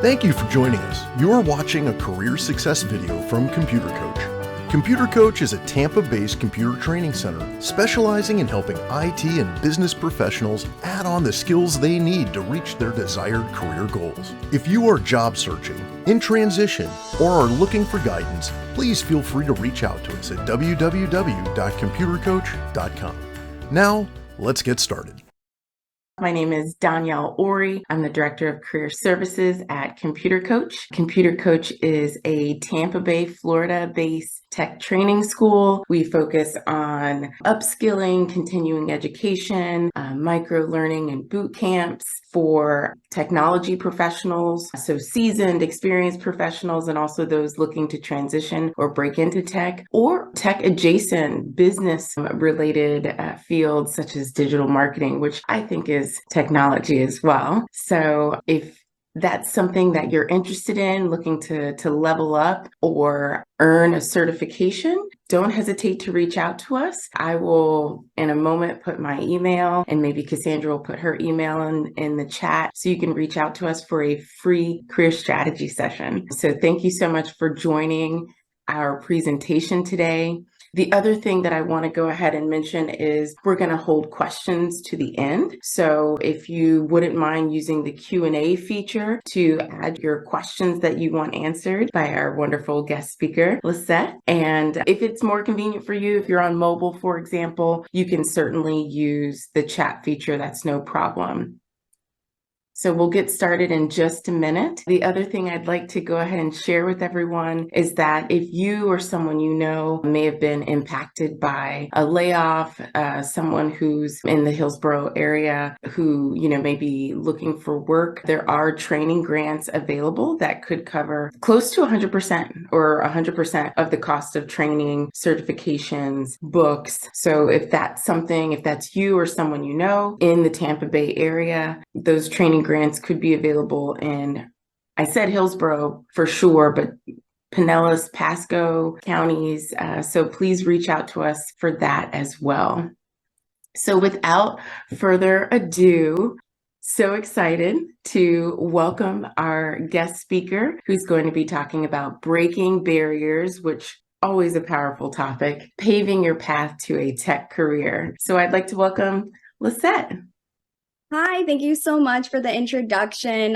Thank you for joining us. You are watching a career success video from Computer Coach. Computer Coach is a Tampa-based computer training center specializing in helping IT and business professionals add on the skills they need to reach their desired career goals. If you are job searching, in transition, or are looking for guidance, please feel free to reach out to us at www.computercoach.com. Now, let's get started. My name is Danielle Ori. I'm the Director of Career Services at Computer Coach. Computer Coach is a Tampa Bay, Florida-based tech training school. We focus on upskilling, continuing education, micro-learning and boot camps for technology professionals, so seasoned, experienced professionals, and also those looking to transition or break into tech or tech-adjacent business-related fields such as digital marketing, which I think is technology as well. So if that's something that you're interested in, looking to level up or earn a certification, don't hesitate to reach out to us. I will, in a moment, put my email, and maybe Cassandra will put her email in the chat so you can reach out to us for a free career strategy session. So thank you so much for joining our presentation today. The other thing that I want to go ahead and mention is we're going to hold questions to the end. So if you wouldn't mind using the Q&A feature to add your questions that you want answered by our wonderful guest speaker, Lissette. And if it's more convenient for you, if you're on mobile, for example, you can certainly use the chat feature. That's no problem. So we'll get started in just a minute. The other thing I'd like to go ahead and share with everyone is that if you or someone you know may have been impacted by a layoff, someone who's in the Hillsborough area who, may be looking for work, there are training grants available that could cover close to 100% or 100% of the cost of training, certifications, books. So if that's you or someone you know in the Tampa Bay area, those training grants could be available in, I said Hillsborough for sure, but Pinellas, Pasco counties. So please reach out to us for that as well. So without further ado, so excited to welcome our guest speaker who's going to be talking about breaking barriers, which always a powerful topic, paving your path to a tech career. So I'd like to welcome Lissette. Hi, thank you so much for the introduction.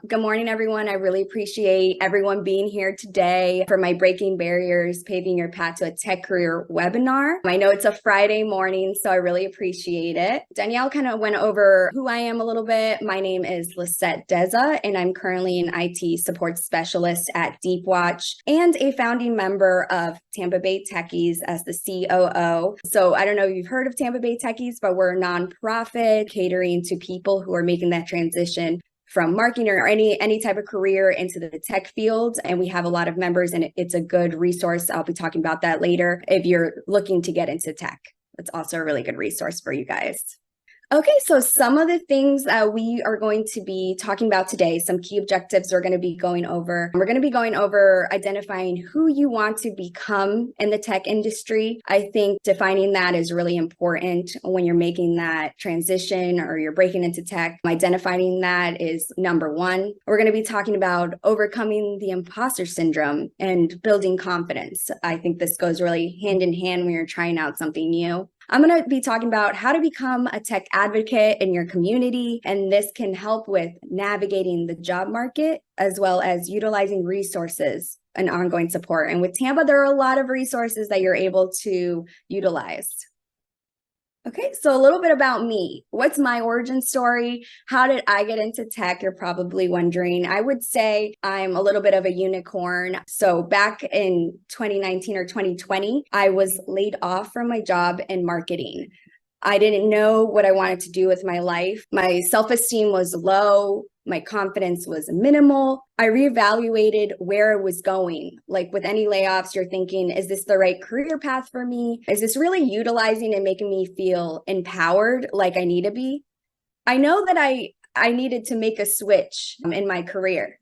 Good morning, everyone. I really appreciate everyone being here today for my Breaking Barriers, Paving Your Path to a Tech Career webinar. I know it's a Friday morning, so I really appreciate it. Danielle kind of went over who I am a little bit. My name is Lissette Deza, and I'm currently an IT support specialist at Deepwatch and a founding member of Tampa Bay Techies as the COO. So I don't know if you've heard of Tampa Bay Techies, but we're a nonprofit catering to people who are making that transition from marketing or any type of career into the tech field. And we have a lot of members, and it's a good resource. I'll be talking about that later. If you're looking to get into tech, it's also a really good resource for you guys. Okay, so some of the things that we are going to be talking about today, some key objectives we're going to be going over. We're going to be going over identifying who you want to become in the tech industry. I think defining that is really important when you're making that transition or you're breaking into tech. Identifying that is number one. We're going to be talking about overcoming the imposter syndrome and building confidence. I think this goes really hand in hand when you're trying out something new. I'm going to be talking about how to become a tech advocate in your community, and this can help with navigating the job market as well as utilizing resources and ongoing support. And with Tampa, there are a lot of resources that you're able to utilize. Okay, so a little bit about me. What's my origin story? How did I get into tech? You're probably wondering. I would say I'm a little bit of a unicorn. So back in 2019 or 2020, I was laid off from my job in marketing. I didn't know what I wanted to do with my life. My self-esteem was low. My confidence was minimal. I reevaluated where it was going. Like with any layoffs, you're thinking, is this the right career path for me? Is this really utilizing and making me feel empowered like I need to be? I know that I needed to make a switch in my career.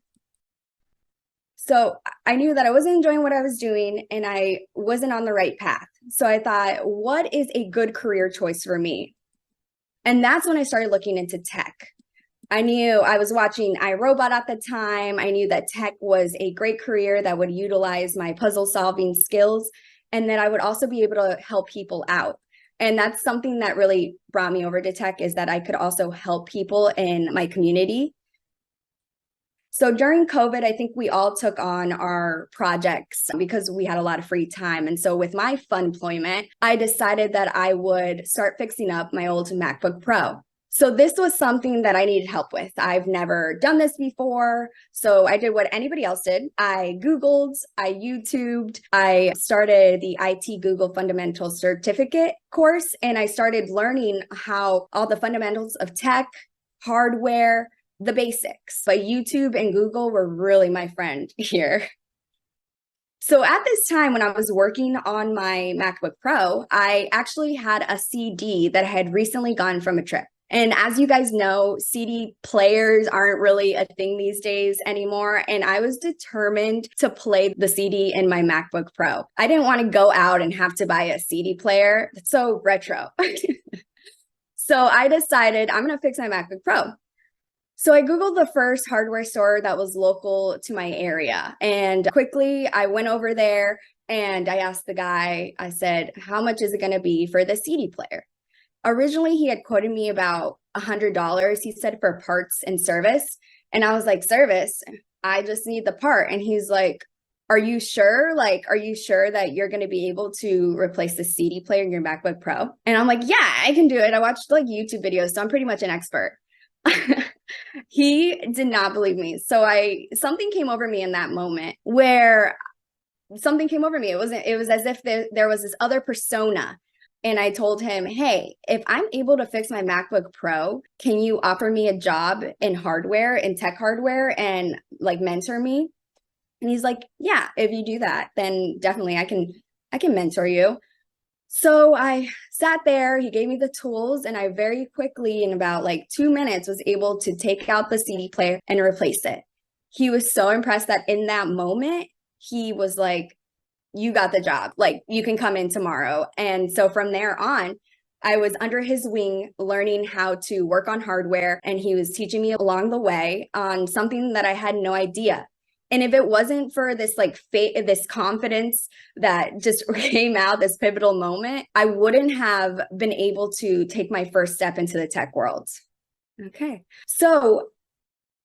So I knew that I wasn't enjoying what I was doing and I wasn't on the right path. So I thought, what is a good career choice for me? And that's when I started looking into tech. I knew I was watching iRobot at the time. I knew that tech was a great career that would utilize my puzzle solving skills and that I would also be able to help people out. And that's something that really brought me over to tech, is that I could also help people in my community. So during COVID, I think we all took on our projects because we had a lot of free time. And so with my funployment, I decided that I would start fixing up my old MacBook Pro. So this was something that I needed help with. I've never done this before. So I did what anybody else did. I Googled, I YouTubed, I started the IT Google Fundamental Certificate course, and I started learning how all the fundamentals of tech, hardware, the basics. But YouTube and Google were really my friend here. So at this time, when I was working on my MacBook Pro, I actually had a CD that had recently gone from a trip. And as you guys know, CD players aren't really a thing these days anymore. And I was determined to play the CD in my MacBook Pro. I didn't want to go out and have to buy a CD player. That's so retro. So I decided I'm going to fix my MacBook Pro. So I Googled the first hardware store that was local to my area. And quickly I went over there and I asked the guy, I said, how much is it going to be for the CD player? Originally, he had quoted me about $100. He said for parts and service. And I was like, service? I just need the part. And he's like, are you sure? Like, are you sure that you're going to be able to replace the CD player in your MacBook Pro? And I'm like, yeah, I can do it. I watched like YouTube videos, so I'm pretty much an expert. He did not believe me. So something came over me in that moment where something came over me. It was as if there was this other persona. And I told him, hey, if I'm able to fix my MacBook Pro, can you offer me a job in hardware, in tech hardware, and like mentor me? And he's like, yeah, if you do that, then definitely I can mentor you. So I sat there, he gave me the tools, and I very quickly, in about like 2 minutes, was able to take out the CD player and replace it. He was so impressed that in that moment, he was like, you got the job, like you can come in tomorrow. And so from there on, I was under his wing learning how to work on hardware, and he was teaching me along the way on something that I had no idea. And if it wasn't for this like this confidence that just came out, this pivotal moment, I wouldn't have been able to take my first step into the tech world. Okay. So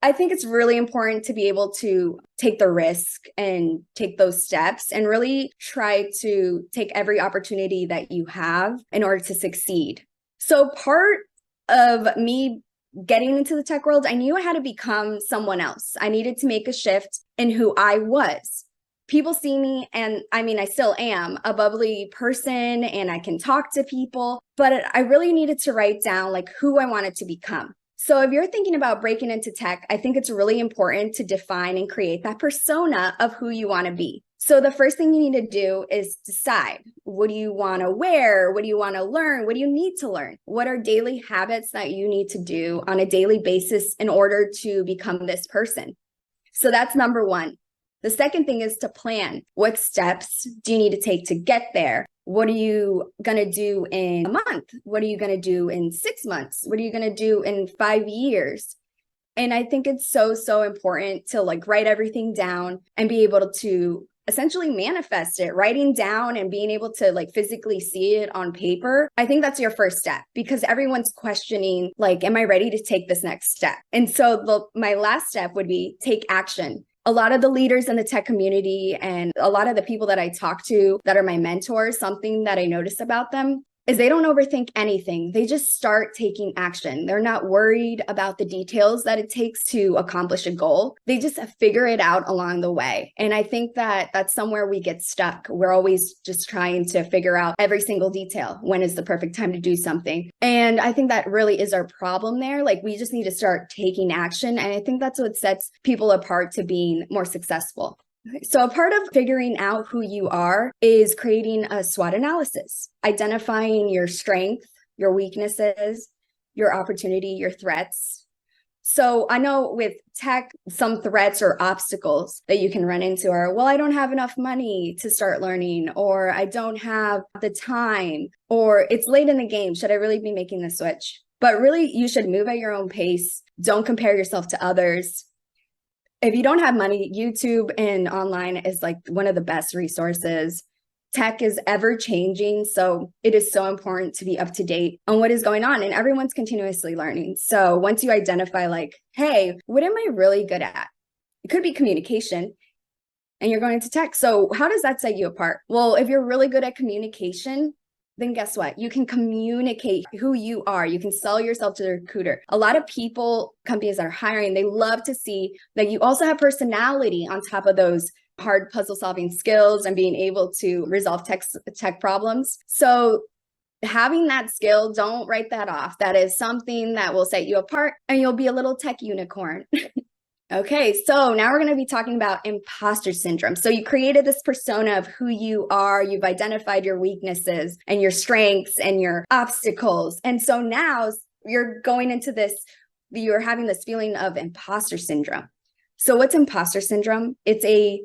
I think it's really important to be able to take the risk and take those steps and really try to take every opportunity that you have in order to succeed. So part of me getting into the tech world, I knew I had to become someone else. I needed to make a shift in who I was. People see me, and I mean, I still am a bubbly person and I can talk to people, but I really needed to write down like who I wanted to become. So if you're thinking about breaking into tech, I think it's really important to define and create that persona of who you want to be. So the first thing you need to do is decide, what do you want to wear? What do you want to learn? What do you need to learn? What are daily habits that you need to do on a daily basis in order to become this person? So that's number one. The second thing is to plan. What steps do you need to take to get there? What are you going to do in a month? What are you going to do in 6 months? What are you going to do in 5 years? And I think it's so important to like write everything down and be able to essentially manifest it. Writing down and being able to like physically see it on paper, I think that's your first step, because everyone's questioning like, am I ready to take this next step? And so my last step would be take action. A lot of the leaders in the tech community and a lot of the people that I talk to that are my mentors, something that I notice about them is they don't overthink anything. They just start taking action. They're not worried about the details that it takes to accomplish a goal. They just figure it out along the way. And I think that that's somewhere we get stuck. We're always just trying to figure out every single detail. When is the perfect time to do something? And I think that really is our problem there. Like we just need to start taking action. And I think that's what sets people apart to being more successful. So a part of figuring out who you are is creating a SWOT analysis, identifying your strengths, your weaknesses, your opportunity, your threats. So I know with tech, some threats or obstacles that you can run into are, well, I don't have enough money to start learning, or I don't have the time, or it's late in the game. Should I really be making the switch? But really, you should move at your own pace. Don't compare yourself to others. If you don't have money, YouTube and online is like one of the best resources. Tech is ever changing, so it is so important to be up to date on what is going on, and everyone's continuously learning. So once you identify like, hey, what am I really good at? It could be communication, and you're going to tech. So how does that set you apart? Well, if you're really good at communication, then guess what? You can communicate who you are. You can sell yourself to the recruiter. A lot of people, companies that are hiring, they love to see that you also have personality on top of those hard puzzle solving skills and being able to resolve tech problems. So having that skill, don't write that off. That is something that will set you apart, and you'll be a little tech unicorn. Okay, so now we're going to be talking about imposter syndrome. So you created this persona of who you are. You've identified your weaknesses and your strengths and your obstacles. And so now you're going into this, you're having this feeling of imposter syndrome. So what's imposter syndrome? It's a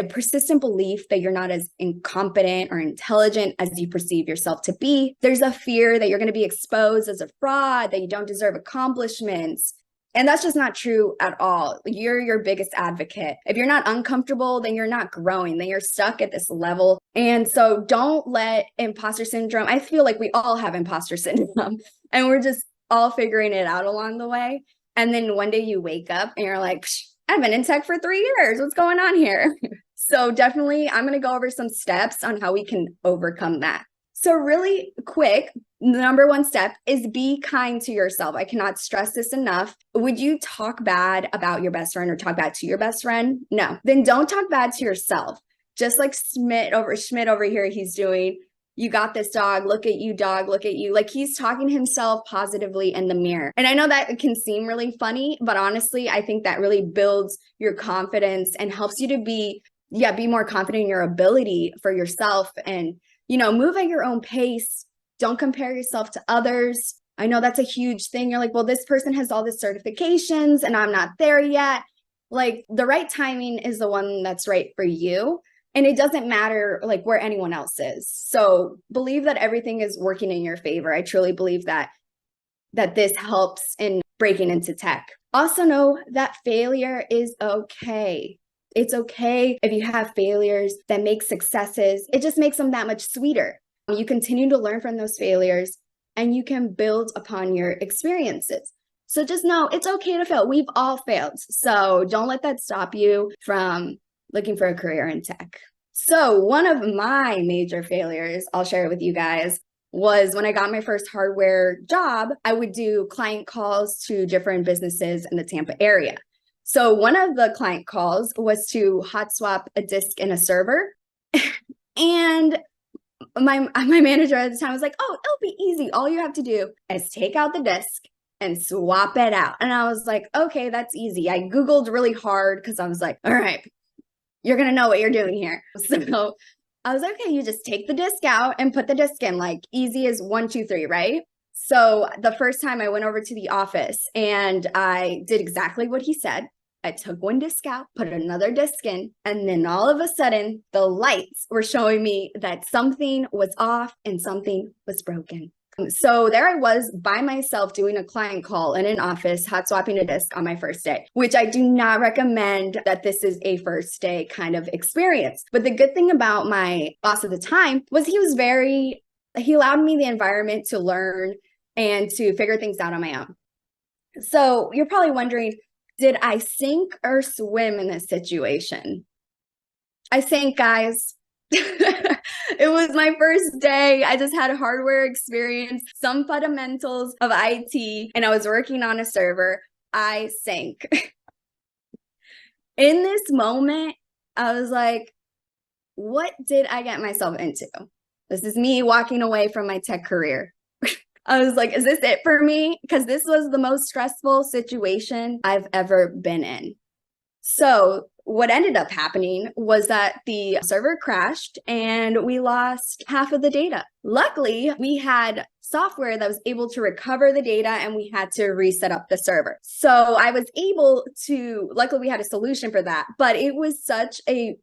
persistent belief that you're not as incompetent or intelligent as you perceive yourself to be. There's a fear that you're going to be exposed as a fraud, that you don't deserve accomplishments. And that's just not true at all. You're your biggest advocate. If you're not uncomfortable, then you're not growing, then you're stuck at this level. And so don't let imposter syndrome, I feel like we all have imposter syndrome and we're just all figuring it out along the way. And then one day you wake up and you're like, I've been in tech for 3 years. What's going on here? So definitely, I'm going to go over some steps on how we can overcome that. So really quick, number one step is be kind to yourself. I cannot stress this enough. Would you talk bad about your best friend or talk bad to your best friend? No. Then don't talk bad to yourself. Just like Schmidt over here, he's doing, you got this, dog. Look at you, dog. Look at you. Like he's talking to himself positively in the mirror. And I know that can seem really funny, but honestly, I think that really builds your confidence and helps you to be more confident in your ability for yourself and, move at your own pace. Don't compare yourself to others. I know that's a huge thing. You're like, well, this person has all the certifications and I'm not there yet. Like the right timing is the one that's right for you. And it doesn't matter like where anyone else is. So believe that everything is working in your favor. I truly believe that this helps in breaking into tech. Also know that failure is okay. It's okay if you have failures that make successes. It just makes them that much sweeter. You continue to learn from those failures and you can build upon your experiences. So just know it's okay to fail. We've all failed. So don't let that stop you from looking for a career in tech. So one of my major failures, I'll share it with you guys, was when I got my first hardware job, I would do client calls to different businesses in the Tampa area. So one of the client calls was to hot swap a disk in a server. And my manager at the time was like, oh, it'll be easy. All you have to do is take out the disk and swap it out. And I was like, okay, that's easy. I Googled really hard because I was like, all right, you're going to know what you're doing here. So I was like, okay, you just take the disk out and put the disk in, like easy as 1, 2, 3, right? So the first time I went over to the office and I did exactly what he said. I took one disk out, put another disk in, and then all of a sudden the lights were showing me that something was off and something was broken. So there I was by myself doing a client call in an office, hot swapping a disk on my first day, which I do not recommend that this is a first day kind of experience. But the good thing about my boss at the time was he allowed me the environment to learn and to figure things out on my own. So you're probably wondering, did I sink or swim in this situation? I sank, guys. It was my first day. I just had a hardware experience, some fundamentals of IT, and I was working on a server. I sank. In this moment, I was like, what did I get myself into? This is me walking away from my tech career. I was like, is this it for me? Because this was the most stressful situation I've ever been in. So what ended up happening was that the server crashed and we lost half of the data. Luckily, we had software that was able to recover the data and we had to reset up the server. So I was luckily we had a solution for that, but it was such a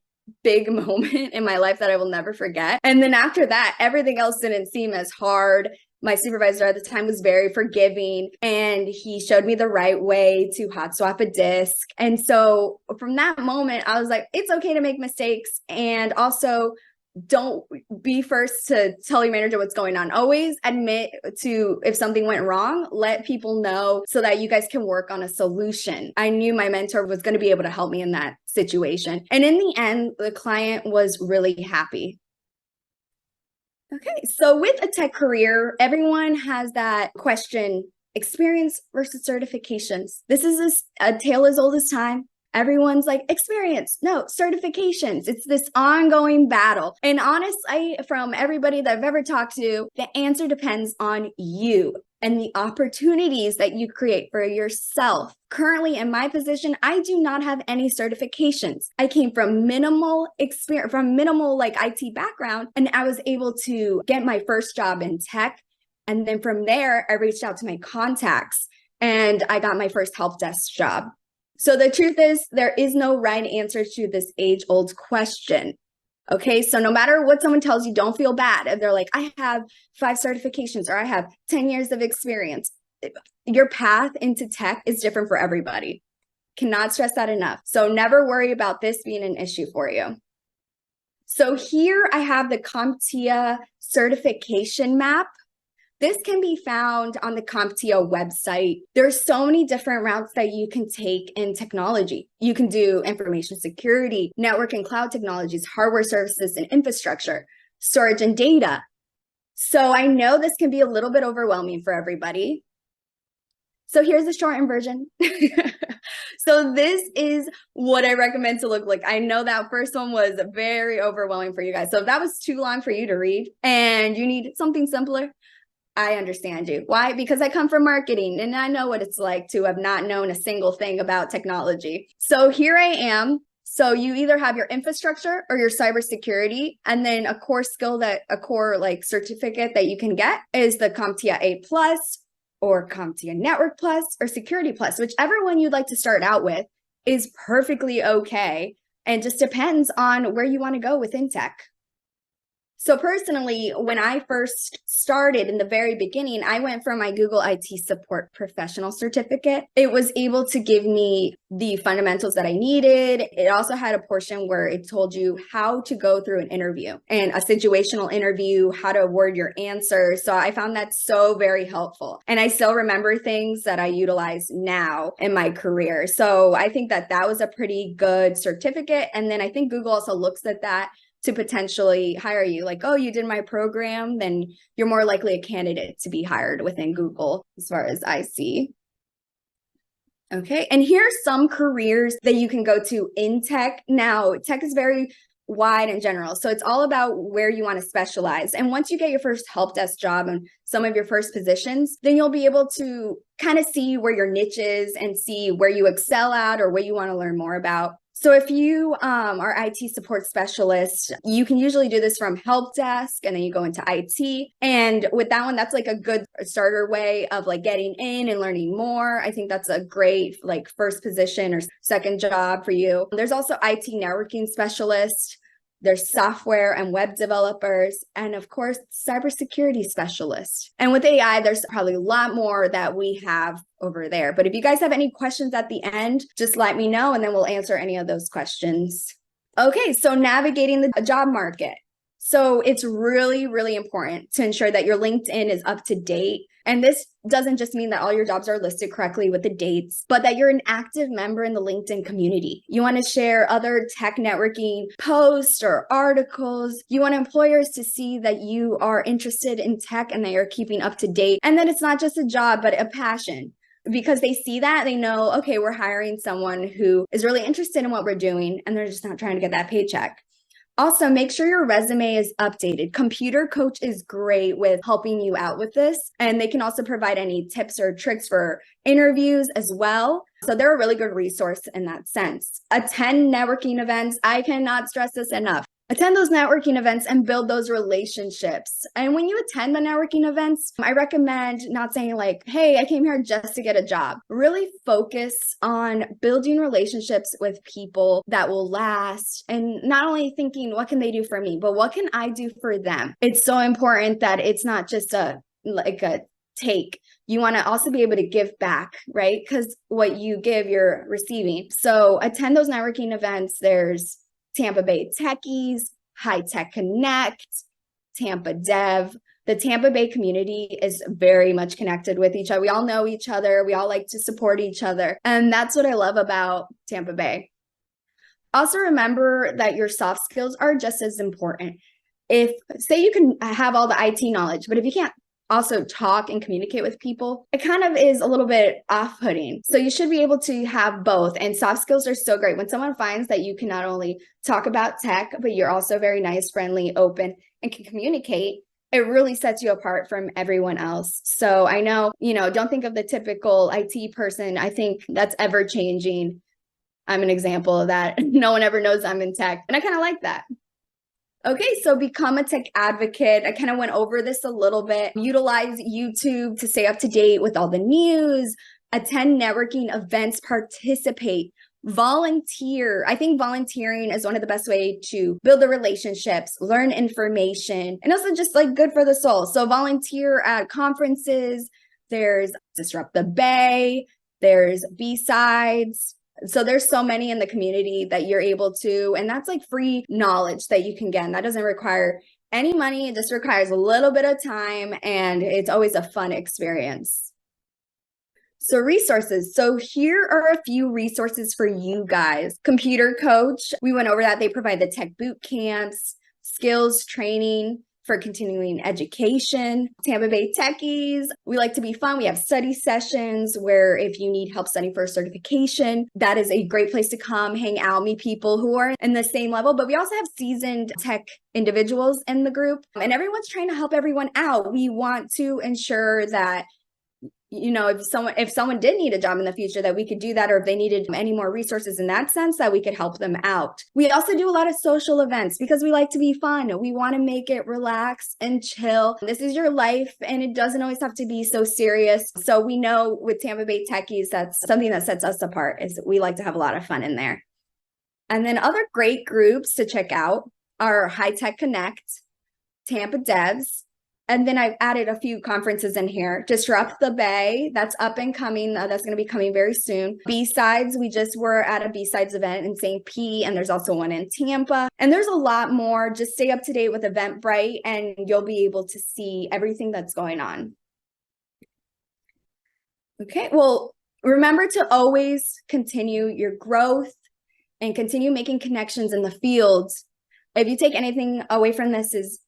big moment in my life that I will never forget. And then after that, everything else didn't seem as hard. My supervisor at the time was very forgiving, and he showed me the right way to hot swap a disc. And so from that moment, I was like, it's okay to make mistakes. And also, don't be first to tell your manager what's going on. Always admit to if something went wrong, let people know so that you guys can work on a solution. I knew my mentor was going to be able to help me in that situation. And in the end, the client was really happy. Okay, so with a tech career, everyone has that question, experience versus certifications. This is a tale as old as time. Everyone's like, experience, no, certifications. It's this ongoing battle. And honestly, from everybody that I've ever talked to, the answer depends on you and the opportunities that you create for yourself. Currently, in my position, I do not have any certifications. I came from minimal experience, from minimal like IT background, and I was able to get my first job in tech. And then from there, I reached out to my contacts and I got my first help desk job. So the truth is, there is no right answer to this age-old question. Okay, so no matter what someone tells you, don't feel bad if they're like, I have 5 certifications or I have 10 years of experience. Your path into tech is different for everybody. Cannot stress that enough. So never worry about this being an issue for you. So here I have the CompTIA certification map. This can be found on the CompTIA website. There's so many different routes that you can take in technology. You can do information security, network and cloud technologies, hardware services and infrastructure, storage and data. So I know this can be a little bit overwhelming for everybody. So here's the shortened version. So this is what I recommend to look like. I know that first one was very overwhelming for you guys. So if that was too long for you to read and you need something simpler, I understand you. Why? Because I come from marketing and I know what it's like to have not known a single thing about technology. So here I am. So you either have your infrastructure or your cybersecurity, and then a core skill a core like certificate that you can get is the CompTIA A Plus or CompTIA Network Plus or Security Plus, whichever one you'd like to start out with is perfectly okay. And just depends on where you want to go within tech. So personally, when I first started in the very beginning, I went for my Google IT Support Professional Certificate. It was able to give me the fundamentals that I needed. It also had a portion where it told you how to go through an interview and a situational interview, how to word your answers. So I found that so very helpful. And I still remember things that I utilize now in my career. So I think that that was a pretty good certificate. And then I think Google also looks at that to potentially hire you. Like, oh, you did my program, then you're more likely a candidate to be hired within Google, as far as I see. Okay, and here's some careers that you can go to in tech. Now, tech is very wide and general, so it's all about where you want to specialize. And once you get your first help desk job and some of your first positions, then you'll be able to kind of see where your niche is and see where you excel at or what you want to learn more about. So if you are IT support specialist, you can usually do this from help desk and then you go into IT. And with that one, that's like a good starter way of like getting in and learning more. I think that's a great like first position or second job for you. There's also IT networking specialist. There's software and web developers, and of course, cybersecurity specialists. And with AI, there's probably a lot more that we have over there. But if you guys have any questions at the end, just let me know and then we'll answer any of those questions. Okay, so navigating the job market. So it's really, really important to ensure that your LinkedIn is up to date. And this doesn't just mean that all your jobs are listed correctly with the dates, but that you're an active member in the LinkedIn community. You want to share other tech networking posts or articles. You want employers to see that you are interested in tech and that you're keeping up to date. And that it's not just a job, but a passion. Because they see that, they know, okay, we're hiring someone who is really interested in what we're doing and they're just not trying to get that paycheck. Also, make sure your resume is updated. Computer Coach is great with helping you out with this. And they can also provide any tips or tricks for interviews as well. So they're a really good resource in that sense. Attend networking events. I cannot stress this enough. Attend those networking events and build those relationships. And when you attend the networking events, I recommend not saying like, hey, I came here just to get a job. Really focus on building relationships with people that will last, and not only thinking, what can they do for me, but what can I do for them? It's so important that it's not just a like a take. You want to also be able to give back, right? Because what you give, you're receiving. So attend those networking events. There's Tampa Bay Techies, High Tech Connect, Tampa Dev. The Tampa Bay community is very much connected with each other. We all know each other. We all like to support each other. And that's what I love about Tampa Bay. Also remember that your soft skills are just as important. If, say, you can have all the IT knowledge, but if you can't also talk and communicate with people, it kind of is a little bit off-putting. So you should be able to have both. And soft skills are so great. When someone finds that you can not only talk about tech, but you're also very nice, friendly, open, and can communicate, it really sets you apart from everyone else. So I know, don't think of the typical IT person. I think that's ever changing. I'm an example of that. No one ever knows I'm in tech. And I kind of like that. Okay, so become a tech advocate. I kind of went over this a little bit. Utilize YouTube to stay up to date with all the news, attend networking events, participate, volunteer. I think volunteering is one of the best ways to build the relationships, learn information, and also just like good for the soul. So volunteer at conferences. There's Disrupt the Bay. There's B-Sides. So there's so many in the community that you're able to, and that's like free knowledge that you can get. And that doesn't require any money. It just requires a little bit of time, and it's always a fun experience. So resources. So here are a few resources for you guys. Computer Coach. We went over that. They provide the tech boot camps, skills training for continuing education. Tampa Bay Techies, we like to be fun. We have study sessions where if you need help studying for a certification, that is a great place to come, hang out, meet people who are in the same level. But we also have seasoned tech individuals in the group, and everyone's trying to help everyone out. We want to ensure that if someone did need a job in the future, that we could do that, or if they needed any more resources in that sense, that we could help them out. We also do a lot of social events because we like to be fun. We want to make it relax and chill. This is your life, and it doesn't always have to be so serious. So we know with Tampa Bay Techies, that's something that sets us apart, is we like to have a lot of fun in there. And then other great groups to check out are High Tech Connect, Tampa Devs, and then I've added a few conferences in here. Disrupt the Bay, that's up and coming. That's going to be coming very soon. B-Sides, we just were at a B-Sides event in St. Pete, and there's also one in Tampa. And there's a lot more. Just stay up to date with Eventbrite, and you'll be able to see everything that's going on. Okay, well, remember to always continue your growth and continue making connections in the fields. If you take anything away from this is,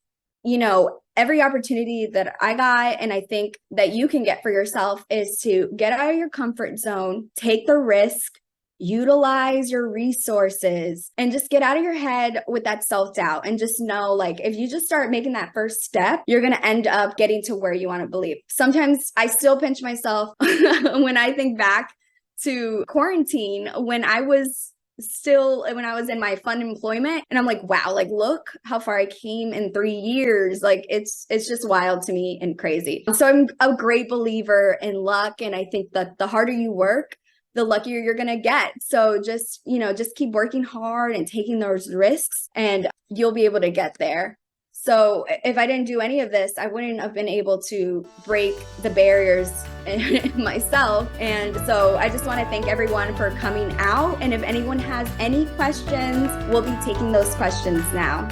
every opportunity that I got, and I think that you can get for yourself, is to get out of your comfort zone, take the risk, utilize your resources, and just get out of your head with that self-doubt, and just know, like, if you just start making that first step, you're going to end up getting to where you want to believe. Sometimes I still pinch myself when I think back to quarantine, when I was in my fun employment, and I'm like, wow, like, look how far I came in 3 years. Like, it's just wild to me and crazy. So I'm a great believer in luck. And I think that the harder you work, the luckier you're going to get. So just keep working hard and taking those risks, and you'll be able to get there. So if I didn't do any of this, I wouldn't have been able to break the barriers myself. And so I just want to thank everyone for coming out. And if anyone has any questions, we'll be taking those questions now.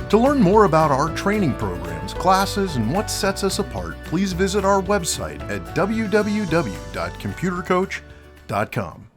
To learn more about our training programs, classes, and what sets us apart, please visit our website at www.computercoach.com.